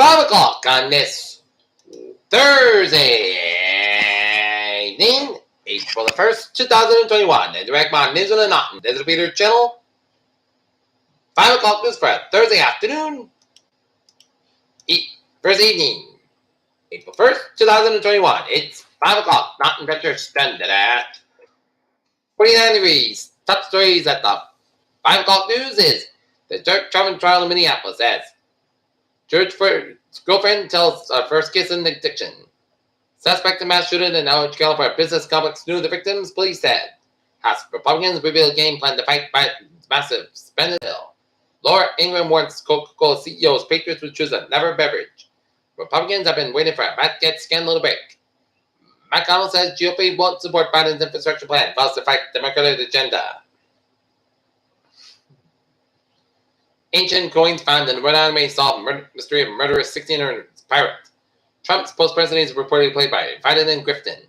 5 o'clock on this Thursday evening, April the 1st, 2021. And direct my news on the Norton Desert Peter channel. 5 o'clock news for Thursday afternoon, first evening, April 1st, 2021. It's 5 o'clock, Norton temperature standard at 49 degrees. Top stories at the 5 o'clock news is the Dirk Chauvin trial in Minneapolis as George girlfriend tells first kiss in addiction. Suspect in mass shooting in Orange, California business complex knew the victims, police said. House Republicans reveal game plan to fight Biden's massive spending bill. Laura Ingraham warns Coca-Cola CEOs Patriots would choose another beverage. Republicans have been waiting for a Batgate scandal to break. McConnell says GOP won't support Biden's infrastructure plan, vows to fight Democratic agenda. Ancient coins found in Rhode Island may solve mystery of murderous 1600s pirate. Trump's post-president is reportedly played by Biden and Grifton.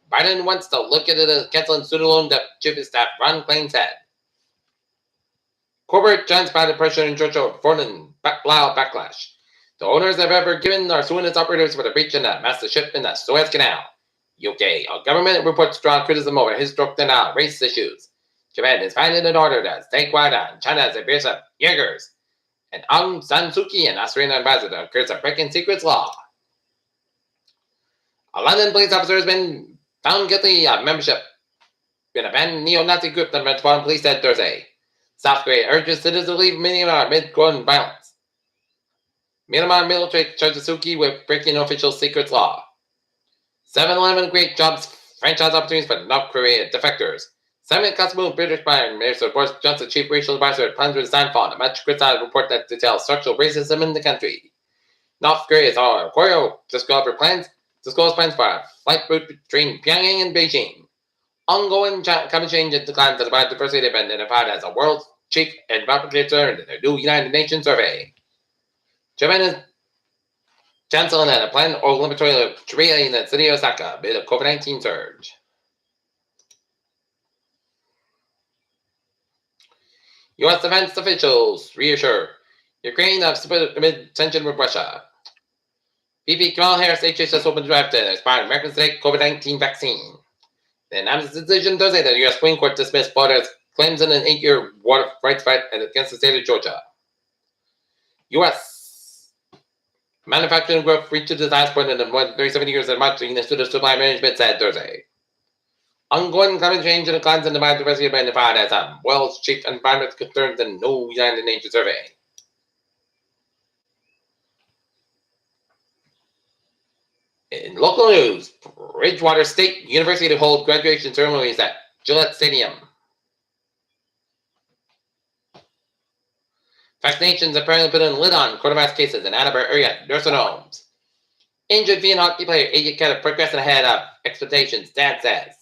Biden wants to look at it as canceling student loan debt, Chief of Staff Ron Klain said. Corporate giants by the pressure in Georgia over foreign backlash. The owners have ever given are suing its operators for the breach in the massive ship in the Suez Canal. UK, a government reports strong criticism over his stroke denial, race issues. Japan is finding an order to stay quiet on China's abuse of Uyghurs. And Aung San Suu Kyi, an Australian ambassador, accused of breaking secrets law. A London police officer has been found guilty of membership in a banned neo-Nazi group, the Metropolitan Police said Thursday. South Korea urges citizens to leave Myanmar amid growing violence. Myanmar military charges Suu Kyi with breaking official secrets law. 7-Eleven create jobs franchise opportunities for North Korea defectors. Simon Kotzebue, British Prime Minister Boris Johnson, chief racial advisor, plans to resign following a much criticized report that details structural racism in the country. North Korea's Korea disclosed plans for a flight route between Pyongyang and Beijing. Ongoing climate change and declines of biodiversity have been identified as a world's chief environmental concern in the new United Nations survey. Japan is canceling a planned oil laboratory in the city of Osaka amid a COVID-19 surge. U.S. defense officials reassure Ukraine of amid tension with Russia. VP Kamala Harris HHS open draft to expire American state COVID-19 vaccine. The announced decision Thursday that the U.S. Supreme Court dismissed Florida's claims in an 8-year water rights fight against the state of Georgia. U.S. manufacturing growth reached its highest point in more than 37 years in March, the Institute of Supply Management said Thursday. Ongoing climate change and declines in the biodiversity have been identified as a world's chief environmental concerns in the new United Nations survey. In local news, Bridgewater State University to hold graduation ceremonies at Gillette Stadium. Vaccinations apparently put a lid on coronavirus cases in Ann Arbor area nursing homes. Injured Fian hockey player AJ Ketter progressing ahead of expectations, Dad says.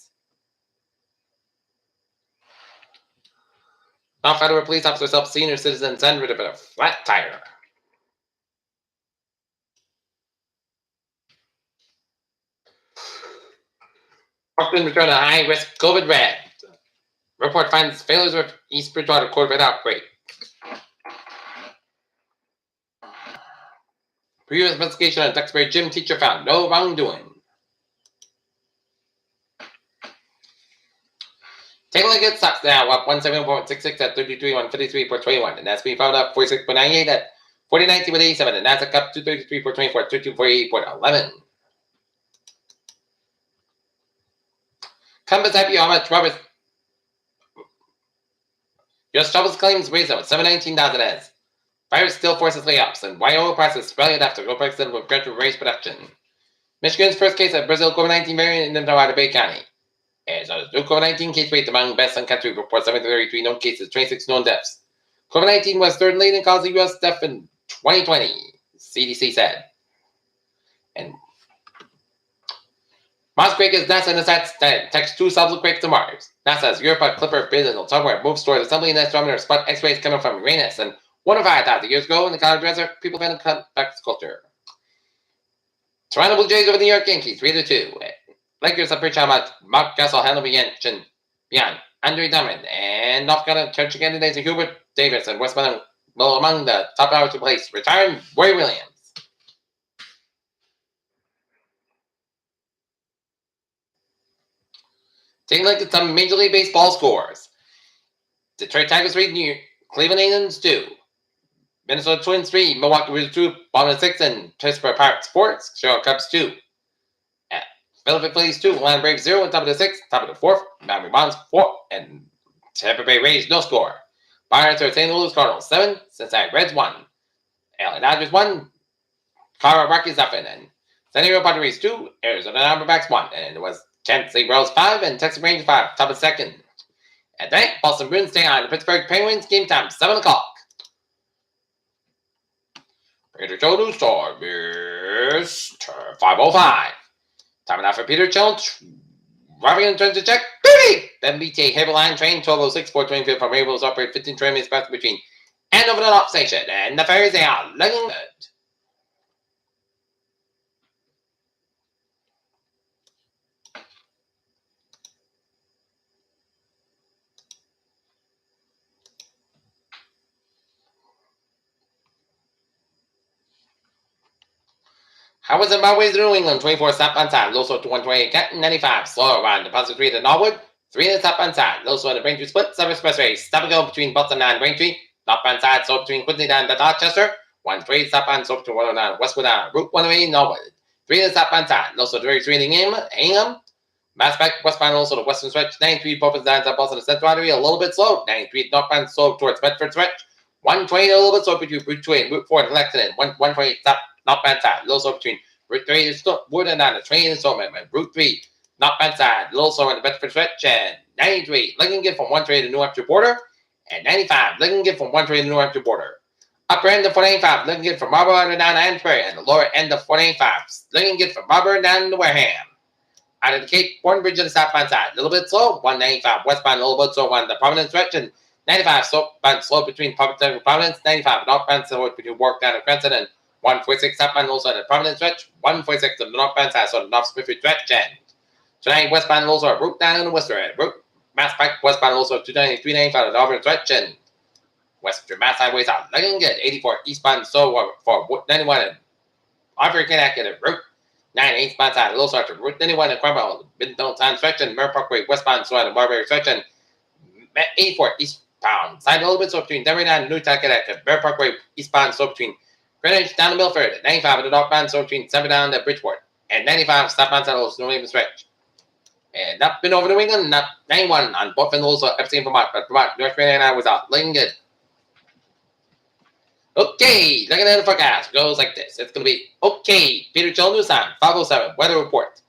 Now federal police officers help senior citizens send rid of a flat tire. Auckland returned a high-risk COVID red. Report finds failures with East Bridgewater COVID outbreak. Previous investigation on Duxbury gym teacher found no wrongdoing. Take a look at stocks now, up 171.66 at 33,153.21. And that's being found up 46.98 at 40.19.87. And Nasdaq up 233.24 at 2248.11. Compass IPO, how much Roberts? U.S. Troubles claims raised up 719,000 as virus still forces layoffs, and why oil prices rallied after global president will gradually raise production. Michigan's first case of Brazil COVID-19 variant in Nevada Bay County. Arizona's new COVID-19 case rate among best in country reports 733 known cases, 26 known deaths. COVID-19 was third leading cause of U.S. death in 2020, CDC said. And Mars quake is NASA and the text 2 subtle quakes to Mars. NASA's Europa Clipper business software moves toward assembling an astronomer spot X-rays coming from Uranus. And 105,000 years ago in the college desert, people found a complex culture. Toronto Blue Jays over the New York Yankees, 3-2. Lakers have pitched how much Mark Gasol, Hannah beyond Andre Drummond, and North Carolina church candidates Hubert Davis and Westmoreland will among the top hours to place retiring Roy Williams. Taking a look at some Major League Baseball scores. Detroit Tigers 3, Cleveland Indians 2. Minnesota Twins 3, Milwaukee Brewers 2, Boston 6, and Pittsburgh Pirates 4, Chicago Cubs 2. Philadelphia Phillies 2, Atlanta Braves 0, top of the 6th, top of the 4th, Miami Bonds 4, and Tampa Bay Rays no score. Pirates are St. Louis Cardinals 7, Cincinnati Reds 1, LA Dodgers 1, Colorado Rockies 0, and San Diego Padres 2, Arizona Diamondbacks 1, and it was Kansas City Royals 5, and Texas Rangers 5, top of the 2nd. At night, Boston Bruins stay on the Pittsburgh Penguins, game time 7 o'clock. Peter Joe Star is 5:05. Time enough for Peter Jones. Driving in turns to check. Booty! Then BTA Heavy Line Train 1206 425 from Rainbows operate 15 train minutes past between and over the top station. And the ferries they are looking good. How was Zimbabwe's New England 24 stop on time? Low slow to 128, Captain 95. Slower around the positive 3 to Norwood. 3 to stop on time. Low slow to Braintree split. 7 expressway. Stop and go between Boston and Braintree. Stop on side. So between Quincy and Dorchester. 1-3 stop on so between 109 Westwood and Route 108 Norwood. 3 to stop on time. Low slow to 33 Hingham. Mass back westbound also the western stretch. 93 Purpose 9 stop Boston and Central Artery. A little bit slow. 93 northbound slow towards Bedford stretch. 120 a little bit slow between Route 2 and Route 4 and Lexington. 128 stop northbound side. Low slow between Route 3 is Wood and on the train installment. Route 3, northbound side, little slower in the Bedford stretch, and 93, Lincoln from 1 to the New Hampshire border, and 95, Lincoln from 1 to the New Hampshire border. Upper end of 485, Lincoln from Marlborough down to Amesbury, and the lower end of 485, Lincoln from Marlborough down to Wareham. Out of the Cape, Bourne Bridge on the southbound side, a little bit slow, 195, westbound, a little bit slow on the Providence stretch, and 95, southbound slow between Providence, 95, northbound slow between Warwick down to Cranston, and 146 southbound also at the Providence stretch, 146 to the northbound side, so the North Smithfield stretch, and tonight westbound also at Route down in the western end. Route Mass Pike westbound also 293 95 at the Auburn stretch, and Western Mass Highways are looking good. 84 eastbound so for Route 91 and Aubrey Connecticut at Route 9 eastbound side, Little Sergeant, Route 91 and Cromwell, Midtown stretch, and Merritt Parkway westbound so at the Marbury stretch, and 84 eastbound side a little bit so between Denver and Newtown Connecticut, Merritt Parkway eastbound so between Greenwich down to Milford, 95 at the northbound, so between 7 down to Bridgeport, and 95 southbound Settles, New England stretch. And up and over New England, up 91 on both ends also Epstein, Vermont, but Vermont, North Carolina was out. Looking good. Okay, looking at the forecast, goes like this. It's going to be okay. Peter Chill News Time, 507, weather report.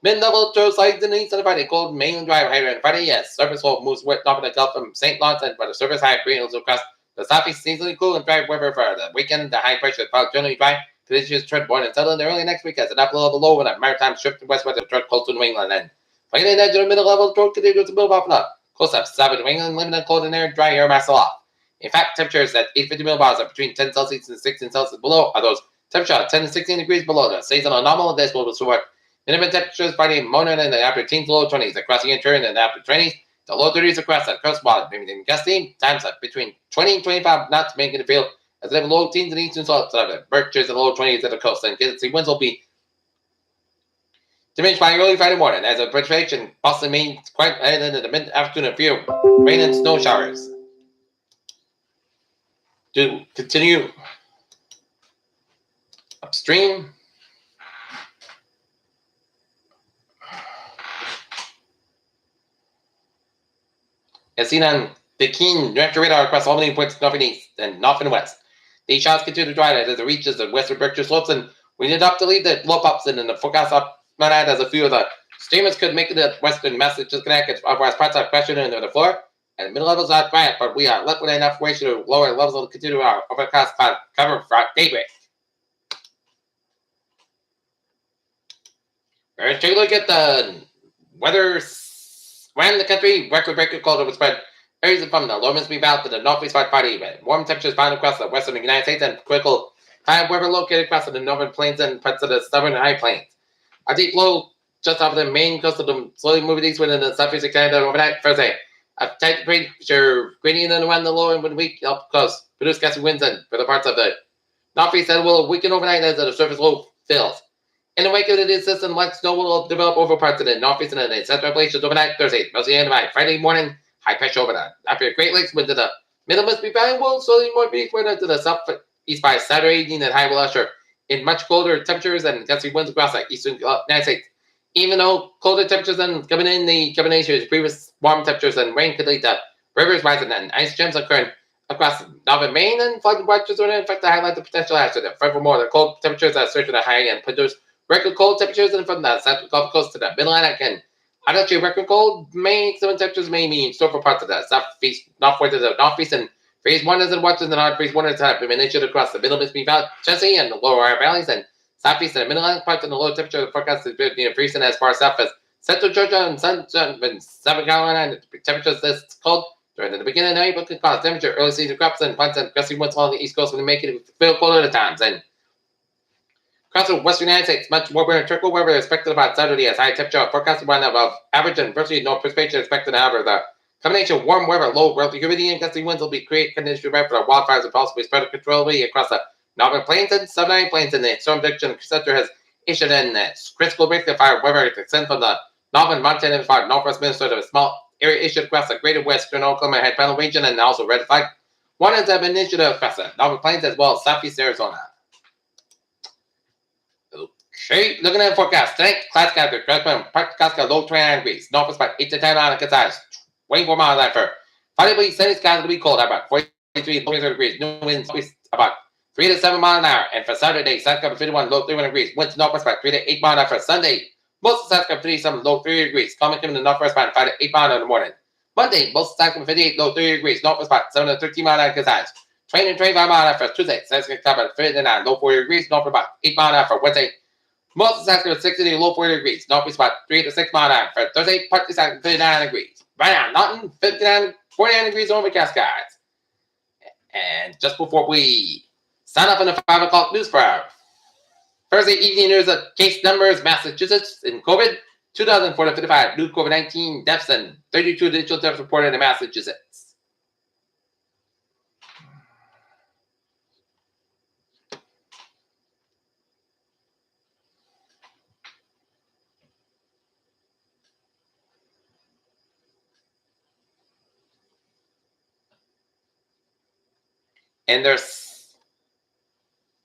Mid-level throw slides in the east on Friday, cold, mainland dry, higher on Friday, yes. Surface low moves north of the Gulf from St. Lawrence, and for the surface high, green hills across the southeast seasonally cool and dry weather for the weekend. The high pressure is generally dry. Conditions turn warm and settle in early next week as an upper level low and a maritime shift to west weather turn close to New England. And finding the edge of the middle level throat continues to move up and up. Close up, south of New England, limited cold and air, dry air mass off. In fact, temperatures at 850 millibars are between 10 Celsius and 16 Celsius below are those temperatures 10 to 16 degrees below the seasonal normal. This will support minimum temperatures Friday morning in the upper teens, low 20s across the interior and the upper 20s. The low 30s across the coast, while maybe gusting times up between 20 and 25 knots, making it feel as if low teens and eastern slopes of the birches and low 20s at the coast. And the winds will be diminished by early Friday morning as the precipitation possibly means quite island in the mid afternoon. A few rain and snow showers to continue upstream. As seen on the keen New Hampshire radar across all many points north and east and north and west. These showers continue to dry out as it reaches the western Berkshire slopes, and we need up to leave the low ups in the forecast up not as a few of the streamers could make it to western Massachusetts Connecticut, whereas parts are pressured into the floor, and the middle levels are dry, but we are left with enough moisture to lower levels will continue our overcast cloud cover for daybreak. Let's take a look at the weather around the country. Record breaker cold over spread areas from the low Mississippi Valley to the northeast part party. Warm temperatures found across the western United States and critical high weather located across the northern plains and parts of the southern high plains. A deep low just off the main coast of the slowly moving eastward in the southeast of Canada overnight Thursday. A tight pressure gradient around the low and week up coast produce gusty winds and for the parts of the northeast that will weaken overnight as the surface low fills. In the wake of the system, light snow will develop over parts of the northeast and the central Appalachians overnight Thursday, mostly end by Friday morning. High pressure over the upper Great Lakes wind to the middle Mississippi Valley will slowly more be further to the southeast by Saturday evening, and high will usher in much colder temperatures and gusty winds across the eastern United States. Even though colder temperatures and coming in the combination of previous warm temperatures and rain could lead to rivers rising and ice jams occurring across northern Maine and flooding waters will in fact highlight the potential hazard. Furthermore, the cold temperatures are surging to high and produce record cold temperatures and from the central Gulf Coast to the Mid-Atlantic and actually record cold extreme temperatures may be in store for parts of the southeast, northwest of the northeast, and freeze warnings and watches and hard freeze warnings have been issued across the middle Mississippi Valley, Tennessee, and the lower valleys and southeast and Mid-Atlantic parts of the low temperature forecast is between freezing as far south as central Georgia and southern Carolina. And the temperatures this cold during the beginning of April can cause temperature early season crops and plants and gusty winds along the east coast will make it feel colder at times. And across the western United States, much warmer and tropical weather is expected about Saturday as high temperature forecasted run above average and virtually no precipitation expected. However, the combination of warm weather, low relative humidity, and gusty winds will be create conditions for the wildfires and possibly spread controllably across the northern plains and southern plains. And the storm prediction center has issued an critical break of fire weather to extend from the northern Montana and far northwest Minnesota. A small area issued across the greater western Oklahoma and Panhandle region, and also red flag warnings have been issued across the northern plains as well as southeast Arizona. Okay, looking at the forecast tonight, clouds gather, Alaska low 29 degrees, northwest about 8 to 10 on the size, 24 miles an hour for Friday, sunny skies will be cold, about 43 degrees, new winds about 3 to 7 miles an hour, and for Saturday, south cover 51, low 31 degrees, winds northwest about 3 to 8 miles an hour for Sunday, most of south cover 57, low 30 degrees, coming in the northwest about 5 to 8 miles in the morning. Monday, most of south cover 58, low 30 degrees, northwest about 7 to 13 miles an hour size, 20 to 25 miles an hour for Tuesday, south cover 59, low 40 degrees, north about 8 miles an hour for Wednesday. Most of south cover 60 to low 40 degrees, northeast about 3 to 6 miles an hour for Thursday, partly south 59 degrees. Right now, Norton 49 degrees overcast skies. And just before we sign up on the 5 o'clock news for our Thursday evening news of case numbers, Massachusetts in COVID, 2,455 new COVID-19 deaths and 32 additional deaths reported in Massachusetts. And there's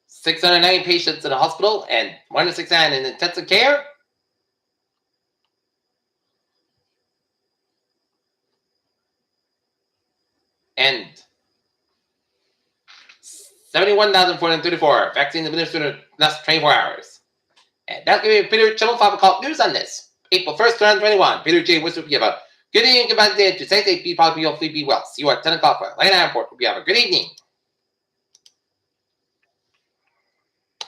609 patients in the hospital and 169 in intensive care. And 71,434 vaccines administered in the last 24 hours. And that's going to be Peter Channel 5 o'clock news on this. April 1st, 2021. Peter J. Whistle, you have a good evening, goodbye, to stay safe, be positive, hopefully be well. See you at 10 o'clock for Atlanta Airport. Hope you have a good evening.